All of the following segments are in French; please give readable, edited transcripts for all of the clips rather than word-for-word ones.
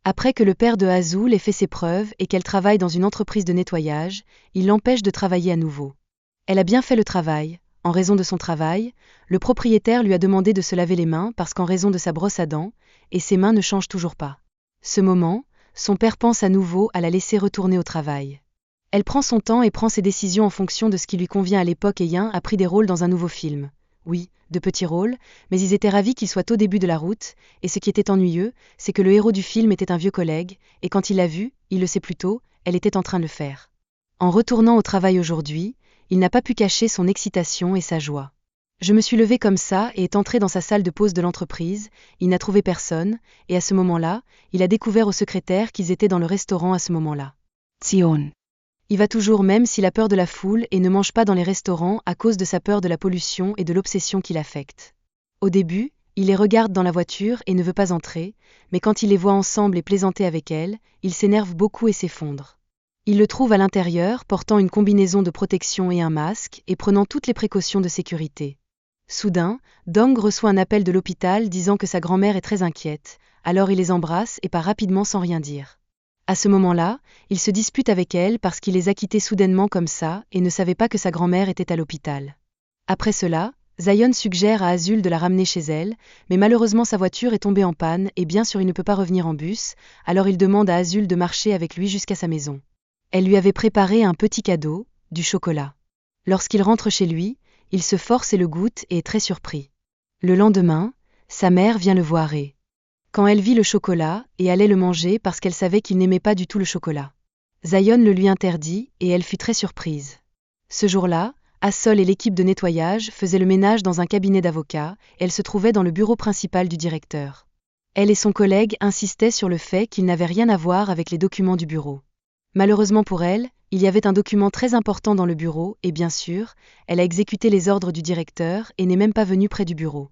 Après que le père de Azul ait fait ses preuves et qu'elle travaille dans une entreprise de nettoyage, il l'empêche de travailler à nouveau. Elle a bien fait le travail. En raison de son travail, le propriétaire lui a demandé de se laver les mains parce qu'en raison de sa brosse à dents, et ses mains ne changent toujours pas. Ce moment, son père pense à nouveau à la laisser retourner au travail. Elle prend son temps et prend ses décisions en fonction de ce qui lui convient à l'époque et Yin a pris des rôles dans un nouveau film. Oui, de petits rôles, mais ils étaient ravis qu'ils soient au début de la route, et ce qui était ennuyeux, c'est que le héros du film était un vieux collègue, et quand il l'a vu, il le sait plus tôt, elle était en train de le faire. En retournant au travail aujourd'hui, il n'a pas pu cacher son excitation et sa joie. Je me suis levé comme ça et est entré dans sa salle de pause de l'entreprise, il n'a trouvé personne, et à ce moment-là, il a découvert au secrétaire qu'ils étaient dans le restaurant à ce moment-là. Sion. Il va toujours même s'il a peur de la foule et ne mange pas dans les restaurants à cause de sa peur de la pollution et de l'obsession qui l'affecte. Au début, il les regarde dans la voiture et ne veut pas entrer, mais quand il les voit ensemble et plaisanter avec elle, il s'énerve beaucoup et s'effondre. Il le trouve à l'intérieur, portant une combinaison de protection et un masque, et prenant toutes les précautions de sécurité. Soudain, Dong reçoit un appel de l'hôpital disant que sa grand-mère est très inquiète, alors il les embrasse et part rapidement sans rien dire. À ce moment-là, il se dispute avec elle parce qu'il les a quittés soudainement comme ça et ne savait pas que sa grand-mère était à l'hôpital. Après cela, Zion suggère à Azul de la ramener chez elle, mais malheureusement sa voiture est tombée en panne et bien sûr il ne peut pas revenir en bus, alors il demande à Azul de marcher avec lui jusqu'à sa maison. Elle lui avait préparé un petit cadeau, du chocolat. Lorsqu'il rentre chez lui, il se force et le goûte et est très surpris. Le lendemain, sa mère vient le voir et quand elle vit le chocolat, et allait le manger parce qu'elle savait qu'il n'aimait pas du tout le chocolat. Zion le lui interdit, et elle fut très surprise. Ce jour-là, Assol et l'équipe de nettoyage faisaient le ménage dans un cabinet d'avocats, et elle se trouvait dans le bureau principal du directeur. Elle et son collègue insistaient sur le fait qu'ils n'avaient rien à voir avec les documents du bureau. Malheureusement pour elle, il y avait un document très important dans le bureau, et bien sûr, elle a exécuté les ordres du directeur et n'est même pas venue près du bureau.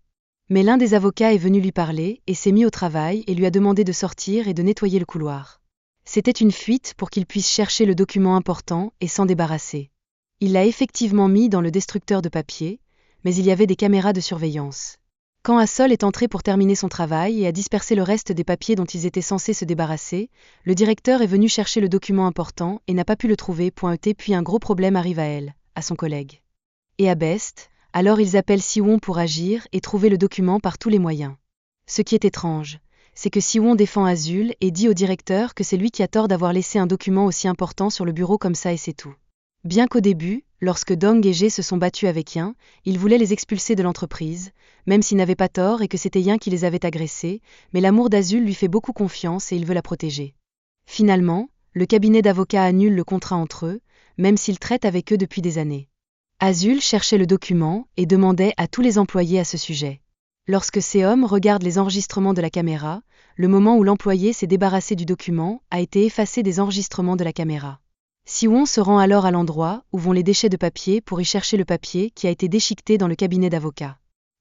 Mais l'un des avocats est venu lui parler et s'est mis au travail et lui a demandé de sortir et de nettoyer le couloir. C'était une fuite pour qu'il puisse chercher le document important et s'en débarrasser. Il l'a effectivement mis dans le destructeur de papier, mais il y avait des caméras de surveillance. Quand Assol est entré pour terminer son travail et a dispersé le reste des papiers dont ils étaient censés se débarrasser, le directeur est venu chercher le document important et n'a pas pu le trouver. Puis un gros problème arrive à elle, à son collègue. Et à Best, alors ils appellent Siwon pour agir et trouver le document par tous les moyens. Ce qui est étrange, c'est que Siwon défend Azul et dit au directeur que c'est lui qui a tort d'avoir laissé un document aussi important sur le bureau comme ça et c'est tout. Bien qu'au début, lorsque Dong et Jae se sont battus avec Yin, il voulait les expulser de l'entreprise, même s'ils n'avaient pas tort et que c'était Yin qui les avait agressés, mais l'amour d'Azul lui fait beaucoup confiance et il veut la protéger. Finalement, le cabinet d'avocats annule le contrat entre eux, même s'il traite avec eux depuis des années. Azul cherchait le document et demandait à tous les employés à ce sujet. Lorsque Seom regarde les enregistrements de la caméra, le moment où l'employé s'est débarrassé du document a été effacé des enregistrements de la caméra. Siwon se rend alors à l'endroit où vont les déchets de papier pour y chercher le papier qui a été déchiqueté dans le cabinet d'avocats.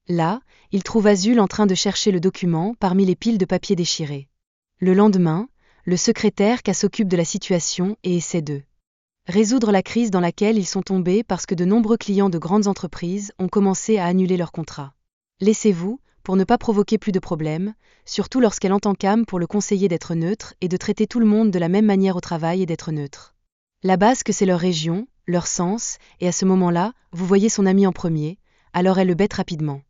Là, il trouve Azul en train de chercher le document parmi les piles de papier déchirés. Le lendemain, le secrétaire s'occupe de la situation et essaie de résoudre la crise dans laquelle ils sont tombés parce que de nombreux clients de grandes entreprises ont commencé à annuler leurs contrats. Laissez-vous, pour ne pas provoquer plus de problèmes, surtout lorsqu'elle entend Cam pour le conseiller d'être neutre et de traiter tout le monde de la même manière au travail et d'être neutre. La base que c'est leur région, leur sens, et à ce moment-là, vous voyez son ami en premier, alors elle le bête rapidement.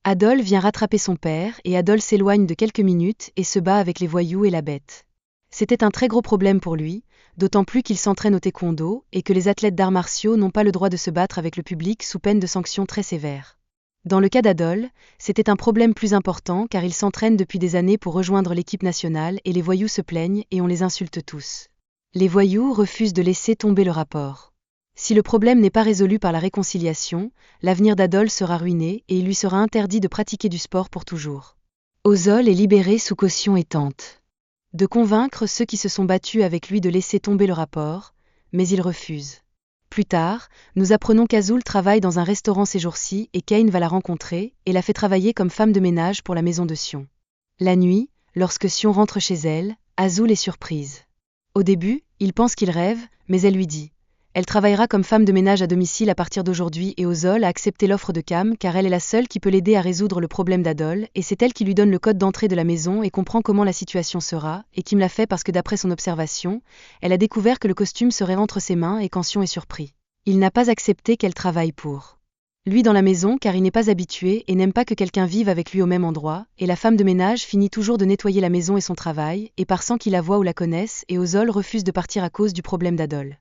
Adol vient rattraper son père et Adol s'éloigne de quelques minutes et se bat avec les voyous et la bête. C'était un très gros problème pour lui, d'autant plus qu'il s'entraîne au taekwondo et que les athlètes d'arts martiaux n'ont pas le droit de se battre avec le public sous peine de sanctions très sévères. Dans le cas d'Adol, c'était un problème plus important car il s'entraîne depuis des années pour rejoindre l'équipe nationale et les voyous se plaignent et on les insulte tous. Les voyous refusent de laisser tomber le rapport. Si le problème n'est pas résolu par la réconciliation, l'avenir d'Adol sera ruiné et il lui sera interdit de pratiquer du sport pour toujours. Ozol est libéré sous caution et tente de convaincre ceux qui se sont battus avec lui de laisser tomber le rapport, mais il refuse. Plus tard, nous apprenons qu'Azul travaille dans un restaurant ces jours-ci et Kane va la rencontrer et la fait travailler comme femme de ménage pour la maison de Sion. La nuit, lorsque Sion rentre chez elle, Azul est surprise. Au début, il pense qu'il rêve, mais elle lui dit Elle travaillera comme femme de ménage à domicile à partir d'aujourd'hui et Ozol a accepté l'offre de Cam car elle est la seule qui peut l'aider à résoudre le problème d'Adol et c'est elle qui lui donne le code d'entrée de la maison et comprend comment la situation sera, et Kim l'a fait parce que d'après son observation, elle a découvert que le costume serait entre ses mains et Kansion est surpris. Il n'a pas accepté qu'elle travaille pour lui dans la maison car il n'est pas habitué et n'aime pas que quelqu'un vive avec lui au même endroit, et la femme de ménage finit toujours de nettoyer la maison et son travail, et par sans qu'il la voie ou la connaisse, et Ozol refuse de partir à cause du problème d'Adol.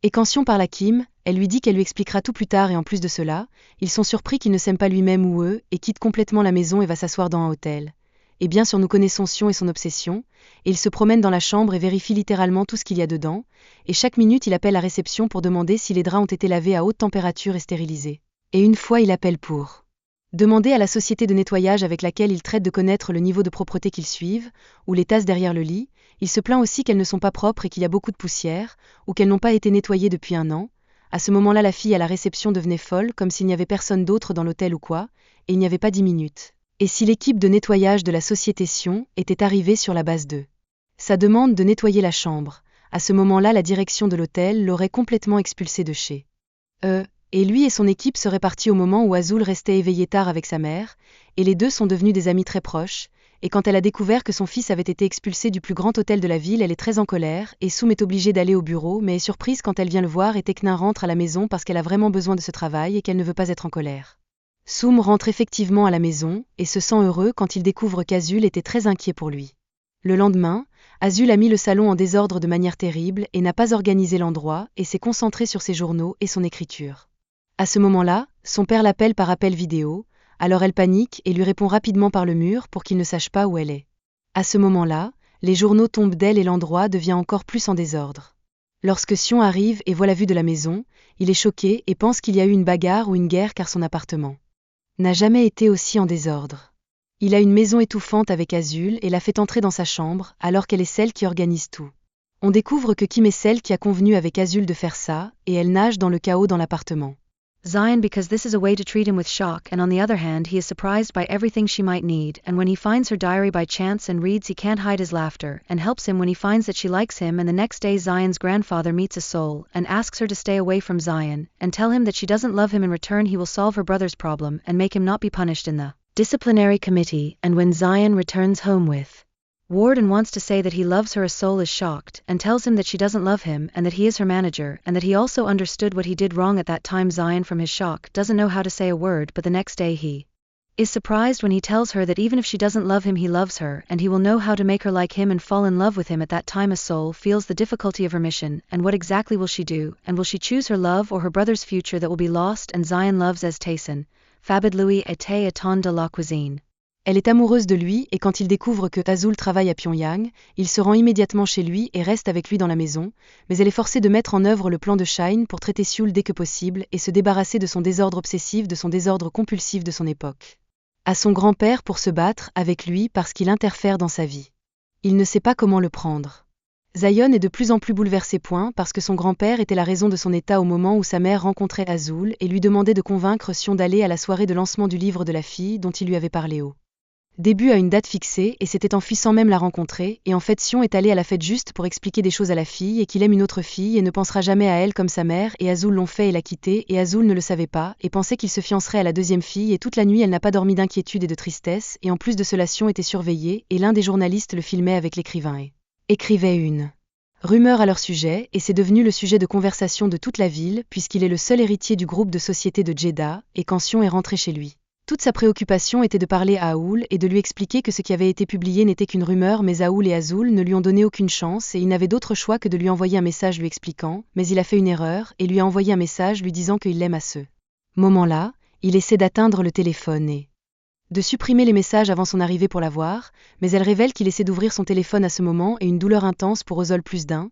Et Kansion parle à Kim, elle lui dit qu'elle lui expliquera tout plus tard et en plus de cela, ils sont surpris qu'il ne s'aime pas lui-même ou eux, et quitte complètement la maison et va s'asseoir dans un hôtel. Et bien sûr nous connaissons Sion et son obsession, et il se promène dans la chambre et vérifie littéralement tout ce qu'il y a dedans, et chaque minute il appelle la réception pour demander si les draps ont été lavés à haute température et stérilisés. Et une fois il appelle pour demander à la société de nettoyage avec laquelle il traite de connaître le niveau de propreté qu'ils suivent, ou les tasses derrière le lit. Il se plaint aussi qu'elles ne sont pas propres et qu'il y a beaucoup de poussière, ou qu'elles n'ont pas été nettoyées depuis 1 an. À ce moment-là la fille à la réception devenait folle comme s'il n'y avait personne d'autre dans l'hôtel ou quoi, et il n'y avait pas 10 minutes. Et si l'équipe de nettoyage de la société Sion était arrivée sur la base de sa demande de nettoyer la chambre, à ce moment-là la direction de l'hôtel l'aurait complètement expulsé de chez eux. Et lui et son équipe seraient partis au moment où Azul restait éveillé tard avec sa mère, et les deux sont devenus des amis très proches, et quand elle a découvert que son fils avait été expulsé du plus grand hôtel de la ville elle est très en colère, et Soum est obligée d'aller au bureau mais est surprise quand elle vient le voir et Teknin rentre à la maison parce qu'elle a vraiment besoin de ce travail et qu'elle ne veut pas être en colère. Soum rentre effectivement à la maison, et se sent heureux quand il découvre qu'Azul était très inquiet pour lui. Le lendemain, Azul a mis le salon en désordre de manière terrible et n'a pas organisé l'endroit et s'est concentré sur ses journaux et son écriture. À ce moment-là, son père l'appelle par appel vidéo, alors elle panique et lui répond rapidement par le mur pour qu'il ne sache pas où elle est. À ce moment-là, les journaux tombent d'elle et l'endroit devient encore plus en désordre. Lorsque Sion arrive et voit la vue de la maison, il est choqué et pense qu'il y a eu une bagarre ou une guerre car son appartement n'a jamais été aussi en désordre. Il a une maison étouffante avec Azul et la fait entrer dans sa chambre alors qu'elle est celle qui organise tout. On découvre que Kim est celle qui a convenu avec Azul de faire ça et elle nage dans le chaos dans l'appartement. Zion because this is a way to treat him with shock, and on the other hand he is surprised by everything she might need, and when he finds her diary by chance and reads he can't hide his laughter, and helps him when he finds that she likes him, and the next day Zion's grandfather meets a soul, and asks her to stay away from Zion, and tell him that she doesn't love him in return he will solve her brother's problem, and make him not be punished in the disciplinary committee, and when Zion returns home with Ward and wants to say that he loves her, Soul is shocked, and tells him that she doesn't love him and that he is her manager and that he also understood what he did wrong at that time. Zion from his shock doesn't know how to say a word, but the next day he is surprised when he tells her that even if she doesn't love him he loves her and he will know how to make her like him and fall in love with him. At that time a soul feels the difficulty of her mission and what exactly will she do, and will she choose her love or her brother's future that will be lost, and Zion loves as Tayson, Fabid Louis était étonné de la cuisine. Elle est amoureuse de lui et quand il découvre que Azul travaille à Pyongyang, il se rend immédiatement chez lui et reste avec lui dans la maison, mais elle est forcée de mettre en œuvre le plan de Shine pour traiter Seoul dès que possible et se débarrasser de son désordre obsessif, de son désordre compulsif de son époque. À son grand-père pour se battre avec lui parce qu'il interfère dans sa vie. Il ne sait pas comment le prendre. Zion est de plus en plus bouleversé parce que son grand-père était la raison de son état au moment où sa mère rencontrait Azul et lui demandait de convaincre Sion d'aller à la soirée de lancement du livre de la fille dont il lui avait parlé au début à une date fixée et s'était enfui sans même la rencontrer, et en fait Sion est allé à la fête juste pour expliquer des choses à la fille et qu'il aime une autre fille et ne pensera jamais à elle comme sa mère, et Azul l'ont fait et l'a quitté et Azul ne le savait pas et pensait qu'il se fiancerait à la deuxième fille et toute la nuit elle n'a pas dormi d'inquiétude et de tristesse et en plus de cela Sion était surveillée et l'un des journalistes le filmait avec l'écrivain et écrivait une rumeur à leur sujet et c'est devenu le sujet de conversation de toute la ville puisqu'il est le seul héritier du groupe de société de Jeddah et quand Sion est rentré chez lui. Toute sa préoccupation était de parler à Aoul et de lui expliquer que ce qui avait été publié n'était qu'une rumeur, mais Aoul et Azul ne lui ont donné aucune chance et il n'avait d'autre choix que de lui envoyer un message lui expliquant, mais il a fait une erreur et lui a envoyé un message lui disant qu'il l'aime à ce moment-là, il essaie d'atteindre le téléphone et de supprimer les messages avant son arrivée pour la voir, mais elle révèle qu'il essaie d'ouvrir son téléphone à ce moment et une douleur intense pour Ozol plus d'un,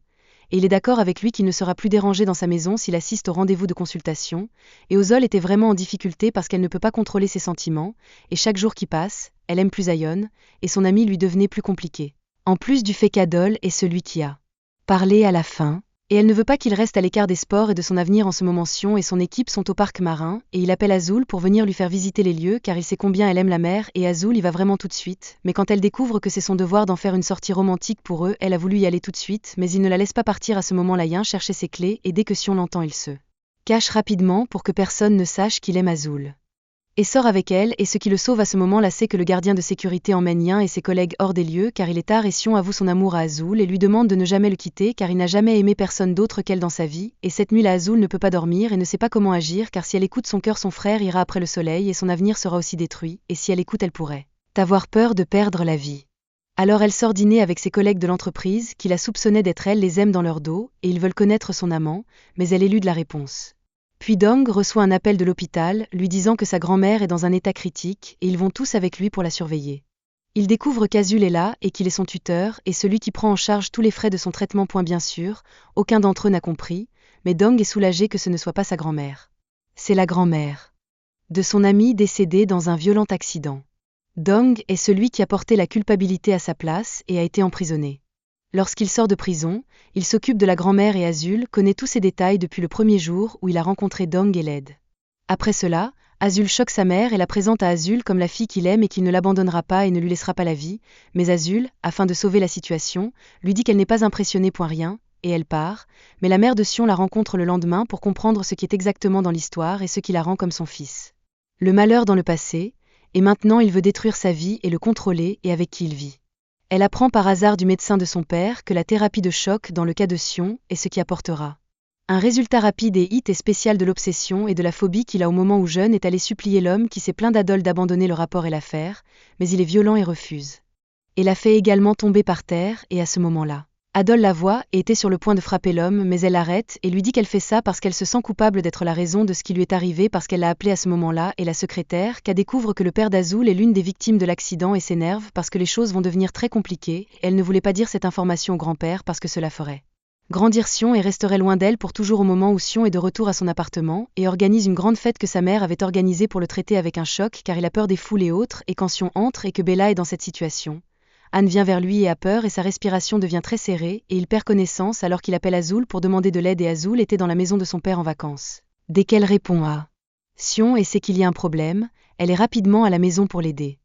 et il est d'accord avec lui qu'il ne sera plus dérangé dans sa maison s'il assiste au rendez-vous de consultation, et Ozol était vraiment en difficulté parce qu'elle ne peut pas contrôler ses sentiments, et chaque jour qui passe, elle aime plus Zion, et son ami lui devenait plus compliqué. En plus du fait qu'Adol est celui qui a parlé à la fin, Et elle ne veut pas qu'il reste à l'écart des sports et de son avenir en ce moment. Sion et son équipe sont au parc marin, et il appelle Azul pour venir lui faire visiter les lieux car il sait combien elle aime la mer et Azul y va vraiment tout de suite, mais quand elle découvre que c'est son devoir d'en faire une sortie romantique pour eux, elle a voulu y aller tout de suite, mais il ne la laisse pas partir à ce moment-là. Yin chercher ses clés et dès que Sion l'entend il se cache rapidement pour que personne ne sache qu'il aime Azul. Et sort avec elle, et ce qui le sauve à ce moment-là c'est que le gardien de sécurité emmène Yin et ses collègues hors des lieux car il est tard et Sion avoue son amour à Azul et lui demande de ne jamais le quitter car il n'a jamais aimé personne d'autre qu'elle dans sa vie, et cette nuit-là Azul ne peut pas dormir et ne sait pas comment agir car si elle écoute son cœur son frère ira après le soleil et son avenir sera aussi détruit, et si elle écoute elle pourrait avoir peur de perdre la vie. Alors elle sort dîner avec ses collègues de l'entreprise qui la soupçonnaient d'être elle les aime dans leur dos, et ils veulent connaître son amant, mais elle élude la réponse. Puis Dong reçoit un appel de l'hôpital, lui disant que sa grand-mère est dans un état critique, et ils vont tous avec lui pour la surveiller. Il découvre qu'Azul est là et qu'il est son tuteur, et celui qui prend en charge tous les frais de son traitement. Bien sûr, aucun d'entre eux n'a compris, mais Dong est soulagé que ce ne soit pas sa grand-mère. C'est la grand-mère de son ami décédé dans un violent accident. Dong est celui qui a porté la culpabilité à sa place et a été emprisonné. Lorsqu'il sort de prison, il s'occupe de la grand-mère et Azul connaît tous ses détails depuis le premier jour où il a rencontré Dong et Led. Après cela, Azul choque sa mère et la présente à Azul comme la fille qu'il aime et qu'il ne l'abandonnera pas et ne lui laissera pas la vie, mais Azul, afin de sauver la situation, lui dit qu'elle n'est pas impressionnée. Rien, et elle part, mais la mère de Sion la rencontre le lendemain pour comprendre ce qui est exactement dans l'histoire et ce qui la rend comme son fils. Le malheur dans le passé, et maintenant il veut détruire sa vie et le contrôler et avec qui il vit. Elle apprend par hasard du médecin de son père que la thérapie de choc dans le cas de Sion est ce qui apportera un résultat rapide et hit et spécial de l'obsession et de la phobie qu'il a au moment où jeune est allé supplier l'homme qui s'est plaint d'Adol d'abandonner le rapport et l'affaire, mais il est violent et refuse. Et la fait également tomber par terre et à ce moment-là, Adol la voit et était sur le point de frapper l'homme mais elle l'arrête et lui dit qu'elle fait ça parce qu'elle se sent coupable d'être la raison de ce qui lui est arrivé parce qu'elle l'a appelé à ce moment-là et la secrétaire qu'elle découvre que le père d'Azul est l'une des victimes de l'accident et s'énerve parce que les choses vont devenir très compliquées et elle ne voulait pas dire cette information au grand-père parce que cela ferait grandir Sion et resterait loin d'elle pour toujours au moment où Sion est de retour à son appartement et organise une grande fête que sa mère avait organisée pour le traiter avec un choc car il a peur des foules et autres et quand Sion entre et que Bella est dans cette situation. Anne vient vers lui et a peur et sa respiration devient très serrée et il perd connaissance alors qu'il appelle Azul pour demander de l'aide et Azul était dans la maison de son père en vacances. Dès qu'elle répond à Sion et sait qu'il y a un problème, elle est rapidement à la maison pour l'aider.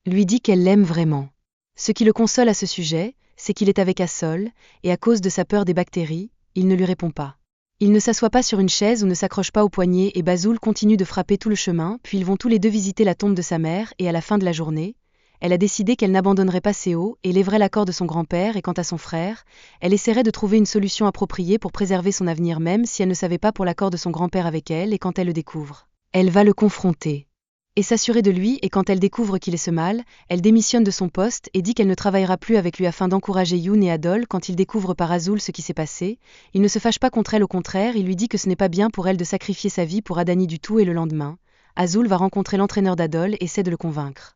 Lui dit qu'elle l'aime vraiment. Ce qui le console à ce sujet, c'est qu'il est avec Assol, et à cause de sa peur des bactéries, il ne lui répond pas. Il ne s'assoit pas sur une chaise ou ne s'accroche pas au poignet et Bazul continue de frapper tout le chemin, puis ils vont tous les deux visiter la tombe de sa mère et à la fin de la journée, elle a décidé qu'elle n'abandonnerait pas Seo et lèverait l'accord de son grand-père et quant à son frère, elle essaierait de trouver une solution appropriée pour préserver son avenir même si elle ne savait pas pour l'accord de son grand-père avec elle et quand elle le découvre, elle va le confronter et s'assurer de lui et quand elle découvre qu'il est ce mal, elle démissionne de son poste et dit qu'elle ne travaillera plus avec lui afin d'encourager Yoon et Adol quand il découvre par Azul ce qui s'est passé, il ne se fâche pas contre elle au contraire, il lui dit que ce n'est pas bien pour elle de sacrifier sa vie pour Adani du tout et le lendemain, Azul va rencontrer l'entraîneur d'Adol et essaie de le convaincre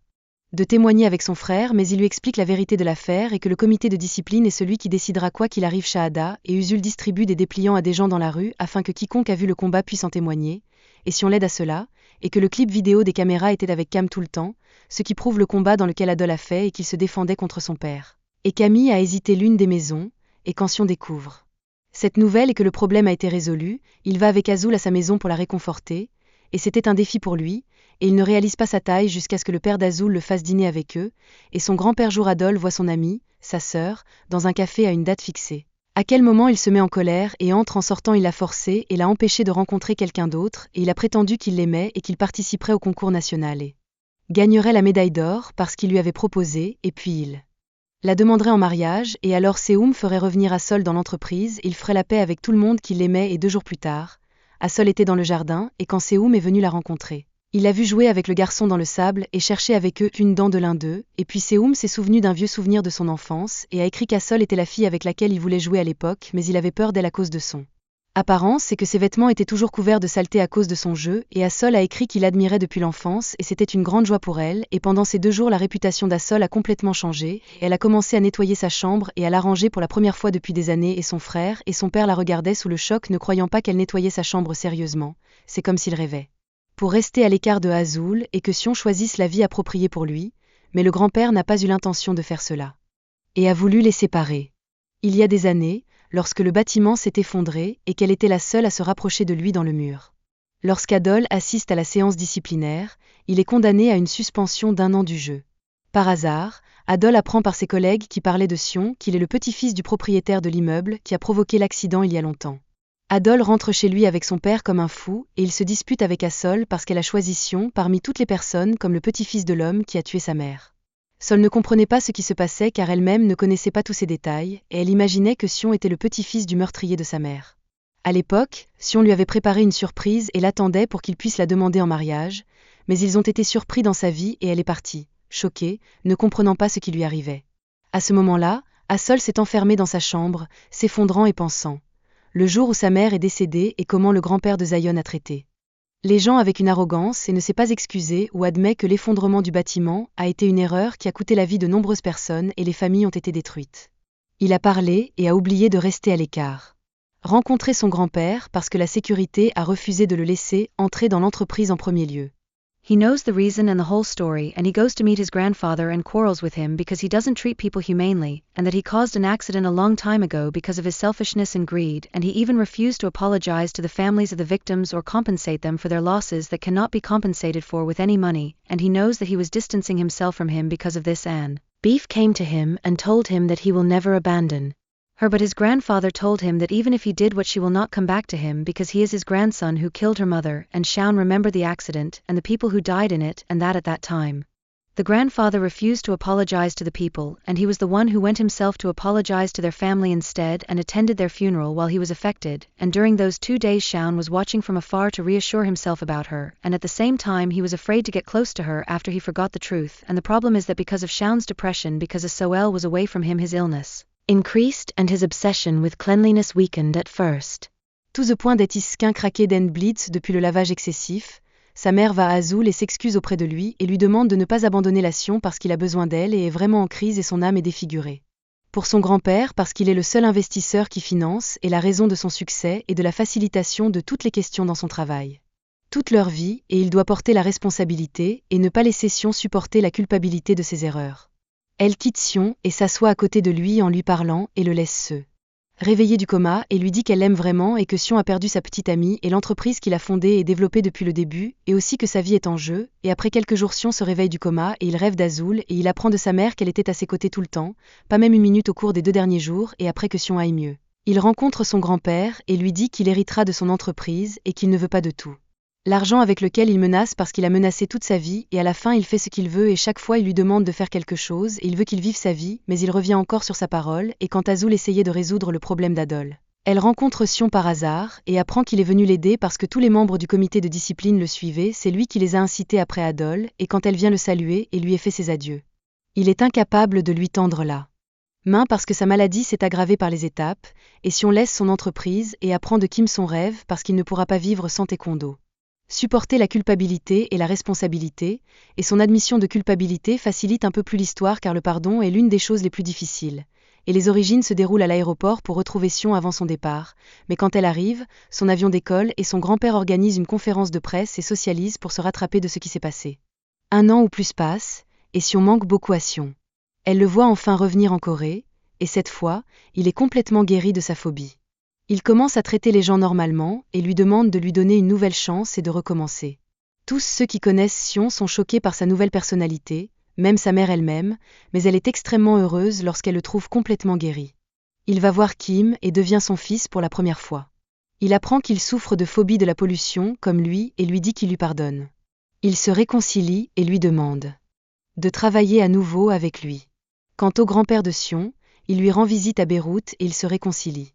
de témoigner avec son frère mais il lui explique la vérité de l'affaire et que le comité de discipline est celui qui décidera quoi qu'il arrive Shahada et Usul distribue des dépliants à des gens dans la rue afin que quiconque a vu le combat puisse en témoigner, et si on l'aide à cela, et que le clip vidéo des caméras était avec Cam tout le temps, ce qui prouve le combat dans lequel Adol a fait et qu'il se défendait contre son père. Et Camille a hésité l'une des maisons, et quand Sion découvre cette nouvelle et que le problème a été résolu, il va avec Azul à sa maison pour la réconforter, et c'était un défi pour lui, et il ne réalise pas sa taille jusqu'à ce que le père d'Azul le fasse dîner avec eux, et son grand-père Jouradol voit son ami, sa sœur, dans un café à une date fixée. À quel moment il se met en colère et entre en sortant il l'a forcé et l'a empêché de rencontrer quelqu'un d'autre et il a prétendu qu'il l'aimait et qu'il participerait au concours national et gagnerait la médaille d'or parce qu'il lui avait proposé et puis il la demanderait en mariage et alors Seoum ferait revenir Assol dans l'entreprise, il ferait la paix avec tout le monde qui l'aimait et 2 jours plus tard, Assol était dans le jardin et quand Seoum est venu la rencontrer. Il l'a vu jouer avec le garçon dans le sable et chercher avec eux une dent de l'un d'eux, et puis Seoum s'est souvenu d'un vieux souvenir de son enfance et a écrit qu'Assol était la fille avec laquelle il voulait jouer à l'époque mais il avait peur d'elle à cause de son apparence et que ses vêtements étaient toujours couverts de saleté à cause de son jeu et Assol a écrit qu'il admirait depuis l'enfance et c'était une grande joie pour elle et pendant ces 2 jours la réputation d'Assol a complètement changé et elle a commencé à nettoyer sa chambre et à l'arranger pour la première fois depuis des années et son frère et son père la regardaient sous le choc ne croyant pas qu'elle nettoyait sa chambre sérieusement, c'est comme s'il rêvait. Pour rester à l'écart de Azul et que Sion choisisse la vie appropriée pour lui, mais le grand-père n'a pas eu l'intention de faire cela. Et a voulu les séparer. Il y a des années, lorsque le bâtiment s'est effondré et qu'elle était la seule à se rapprocher de lui dans le mur. Lorsqu'Adol assiste à la séance disciplinaire, il est condamné à une suspension d'1 an du jeu. Par hasard, Adol apprend par ses collègues qui parlaient de Sion qu'il est le petit-fils du propriétaire de l'immeuble qui a provoqué l'accident il y a longtemps. Adol rentre chez lui avec son père comme un fou et il se dispute avec Assol parce qu'elle a choisi Sion parmi toutes les personnes comme le petit-fils de l'homme qui a tué sa mère. Sol ne comprenait pas ce qui se passait car elle-même ne connaissait pas tous ces détails et elle imaginait que Sion était le petit-fils du meurtrier de sa mère. À l'époque, Sion lui avait préparé une surprise et l'attendait pour qu'il puisse la demander en mariage, mais ils ont été surpris dans sa vie et elle est partie, choquée, ne comprenant pas ce qui lui arrivait. À ce moment-là, Assol s'est enfermé dans sa chambre, s'effondrant et pensant. Le jour où sa mère est décédée et comment le grand-père de Zion a traité les gens avec une arrogance et ne s'est pas excusé ou admet que l'effondrement du bâtiment a été une erreur qui a coûté la vie de nombreuses personnes et les familles ont été détruites. Il a parlé et a oublié de rester à l'écart. Rencontrer son grand-père parce que la sécurité a refusé de le laisser entrer dans l'entreprise en premier lieu. He knows the reason and the whole story, and he goes to meet his grandfather and quarrels with him because he doesn't treat people humanely, and that he caused an accident a long time ago because of his selfishness and greed, and he even refused to apologize to the families of the victims or compensate them for their losses that cannot be compensated for with any money, and he knows that he was distancing himself from him because of this. And Beef came to him and told him that he will never abandon her, but his grandfather told him that even if he did what, she will not come back to him because he is his grandson who killed her mother, and Shaun remembered the accident and the people who died in it, and that at that time. The grandfather refused to apologize to the people, and he was the one who went himself to apologize to their family instead and attended their funeral while he was affected, and during those 2 days Shaun was watching from afar to reassure himself about her, and at the same time he was afraid to get close to her after he forgot the truth, and the problem is that because of Shaun's depression because Assoel was away from him, his illness increased and his obsession with cleanliness weakened at first. Tout ce point d'être isquin craqué d'en blitz depuis le lavage excessif, sa mère va à Azul et s'excuse auprès de lui et lui demande de ne pas abandonner la Sion parce qu'il a besoin d'elle et est vraiment en crise et son âme est défigurée. Pour son grand-père parce qu'il est le seul investisseur qui finance et la raison de son succès et de la facilitation de toutes les questions dans son travail. Toute leur vie et il doit porter la responsabilité et ne pas laisser Sion supporter la culpabilité de ses erreurs. Elle quitte Sion et s'assoit à côté de lui en lui parlant et le laisse se réveiller du coma et lui dit qu'elle l'aime vraiment et que Sion a perdu sa petite amie et l'entreprise qu'il a fondée et développée depuis le début, et aussi que sa vie est en jeu, et après quelques jours Sion se réveille du coma et il rêve d'Azul et il apprend de sa mère qu'elle était à ses côtés tout le temps, pas même une minute au cours des 2 derniers jours et après que Sion aille mieux. Il rencontre son grand-père et lui dit qu'il héritera de son entreprise et qu'il ne veut pas de tout l'argent avec lequel il menace parce qu'il a menacé toute sa vie et à la fin il fait ce qu'il veut et chaque fois il lui demande de faire quelque chose et il veut qu'il vive sa vie mais il revient encore sur sa parole et quand Azul essayait de résoudre le problème d'Adol. Elle rencontre Sion par hasard et apprend qu'il est venu l'aider parce que tous les membres du comité de discipline le suivaient, c'est lui qui les a incités après Adol et quand elle vient le saluer et lui fait ses adieux. Il est incapable de lui tendre la main parce que sa maladie s'est aggravée par les étapes et Sion laisse son entreprise et apprend de Kim son rêve parce qu'il ne pourra pas vivre sans taekwondo. Supporter la culpabilité et la responsabilité, et son admission de culpabilité facilite un peu plus l'histoire car le pardon est l'une des choses les plus difficiles. Et les origines se déroulent à l'aéroport pour retrouver Sion avant son départ, mais quand elle arrive, son avion décolle et son grand-père organise une conférence de presse et socialise pour se rattraper de ce qui s'est passé. 1 an ou plus passe, et Sion manque beaucoup à Sion. Elle le voit enfin revenir en Corée, et cette fois, il est complètement guéri de sa phobie. Il commence à traiter les gens normalement et lui demande de lui donner une nouvelle chance et de recommencer. Tous ceux qui connaissent Sion sont choqués par sa nouvelle personnalité, même sa mère elle-même, mais elle est extrêmement heureuse lorsqu'elle le trouve complètement guéri. Il va voir Kim et devient son fils pour la première fois. Il apprend qu'il souffre de phobie de la pollution comme lui et lui dit qu'il lui pardonne. Il se réconcilie et lui demande de travailler à nouveau avec lui. Quant au grand-père de Sion, il lui rend visite à Beyrouth et ils se réconcilient.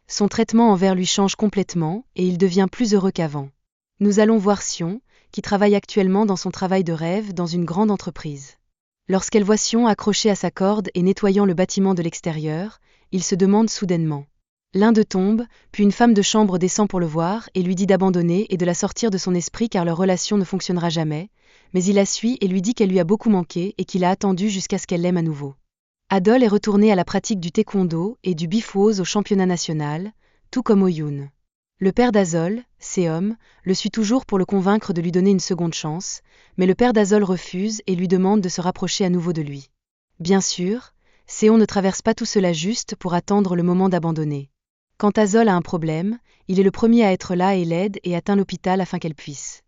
Son traitement envers lui change complètement et il devient plus heureux qu'avant. Nous allons voir Sion, qui travaille actuellement dans son travail de rêve dans une grande entreprise. Lorsqu'elle voit Sion accroché à sa corde et nettoyant le bâtiment de l'extérieur, il se demande soudainement. L'un d'eux tombe, puis une femme de chambre descend pour le voir et lui dit d'abandonner et de la sortir de son esprit car leur relation ne fonctionnera jamais, mais il la suit et lui dit qu'elle lui a beaucoup manqué et qu'il a attendu jusqu'à ce qu'elle l'aime à nouveau. Adol est retourné à la pratique du taekwondo et du bifwoz au championnat national, tout comme Oyun. Le père d'Azol, Seom, le suit toujours pour le convaincre de lui donner une seconde chance, mais le père d'Azol refuse et lui demande de se rapprocher à nouveau de lui. Bien sûr, Seon ne traverse pas tout cela juste pour attendre le moment d'abandonner. Quand Azol a un problème, il est le premier à être là et l'aide et atteint l'hôpital afin qu'elle puisse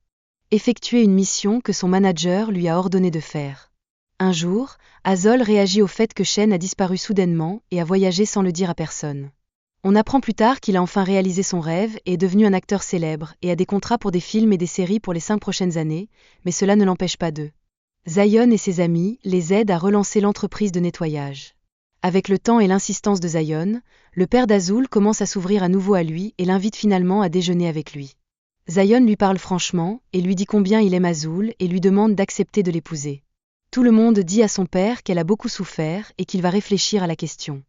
effectuer une mission que son manager lui a ordonné de faire. Un jour, Azol réagit au fait que Shen a disparu soudainement et a voyagé sans le dire à personne. On apprend plus tard qu'il a enfin réalisé son rêve et est devenu un acteur célèbre et a des contrats pour des films et des séries pour les 5 prochaines années, mais cela ne l'empêche pas de Zion et ses amis les aident à relancer l'entreprise de nettoyage. Avec le temps et l'insistance de Zion, le père d'Azul commence à s'ouvrir à nouveau à lui et l'invite finalement à déjeuner avec lui. Zion lui parle franchement et lui dit combien il aime Azul et lui demande d'accepter de l'épouser. Tout le monde dit à son père qu'elle a beaucoup souffert et qu'il va réfléchir à la question.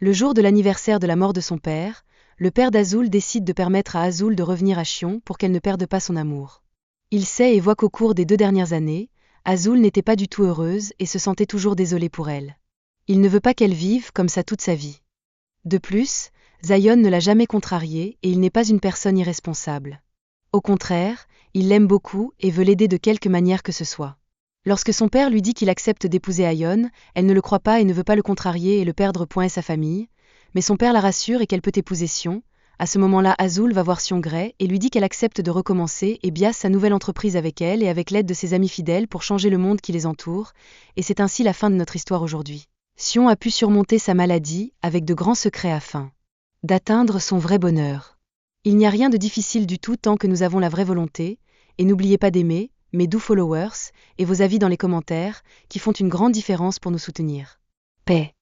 Le jour de l'anniversaire de la mort de son père, le père d'Azul décide de permettre à Azul de revenir à Xion pour qu'elle ne perde pas son amour. Il sait et voit qu'au cours des 2 dernières années, Azul n'était pas du tout heureuse et se sentait toujours désolé pour elle. Il ne veut pas qu'elle vive comme ça toute sa vie. De plus, Zion ne l'a jamais contrariée et il n'est pas une personne irresponsable. Au contraire, il l'aime beaucoup et veut l'aider de quelque manière que ce soit. Lorsque son père lui dit qu'il accepte d'épouser Ayon, elle ne le croit pas et ne veut pas le contrarier et le perdre point sa famille, mais son père la rassure et qu'elle peut épouser Xion. À ce moment-là, Azul va voir Xion Grey et lui dit qu'elle accepte de recommencer et biasse sa nouvelle entreprise avec elle et avec l'aide de ses amis fidèles pour changer le monde qui les entoure, et c'est ainsi la fin de notre histoire aujourd'hui. Xion a pu surmonter sa maladie avec de grands secrets afin d'atteindre son vrai bonheur. Il n'y a rien de difficile du tout tant que nous avons la vraie volonté, et n'oubliez pas d'aimer, mes doux followers, et vos avis dans les commentaires, qui font une grande différence pour nous soutenir. Paix.